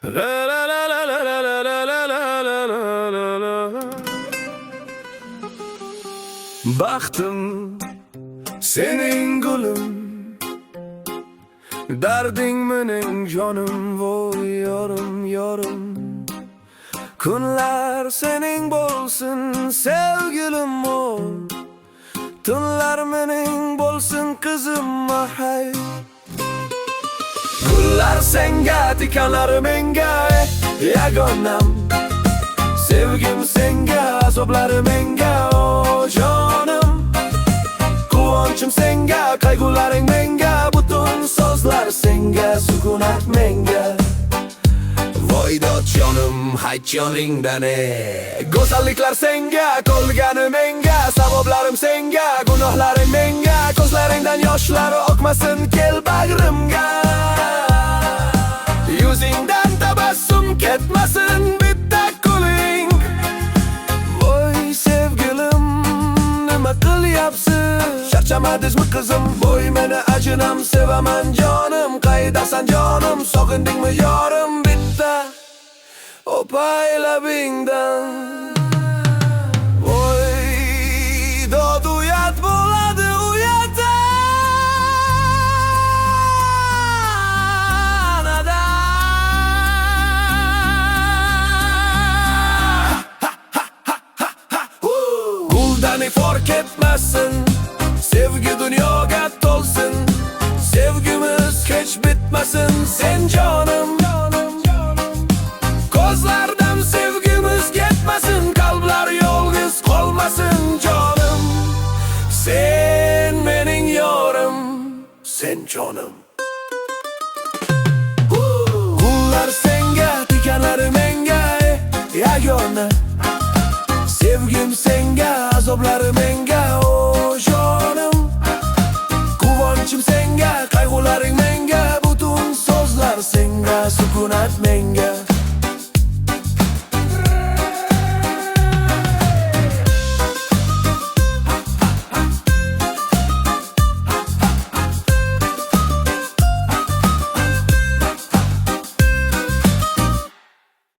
La la la la la la la la la la la la la la. Baxtim sening gulum, darding mening jonim, voy yorim yorim. Kunlar sening bo'lsin sevgilim o, tunlar mening bo'lsin qizim hay. Gullar senga, tikanlar menga, yagonam. Sevgim senga, azoblarim menga, o jonim. Quvonchim senga, qayg'ularing menga, butun so'zlar senga, sukunat menga. Voy dod jonim, hayt joningdan go'zalliklar senga, qolgani menga, savoblarim senga, gunohlaring menga, ko'zlaringdan yoshlar oqmasin, kel bag'rimga. Yuzingdan tabassum ketmasin, bitta kuling. Voy sevgilim, nima qilyapsiz? Charchamadingmi qizim? Voy meni ajinam, sevaman jonim, qaydasan jonim, sog'indingmi yorim? Bitta o'pay labingdan. Voy dod uyat bo'ladi, for ketmasin, sevgi dunyoga to'lsin, sevgimiz hech bitmasin, sen jonim. Ko'zlardan sevgimiz ketmasin, qalblar yolg'iz qolmasin jonim. Sen mening yorim, sen jonim. Gullar senga, tikanlar menga, yagona. Sevgim senga, azoblarim menga, o jonim. Quvonchim senga, qayg'ularing menga, butun so'zlar senga, sukunat menga.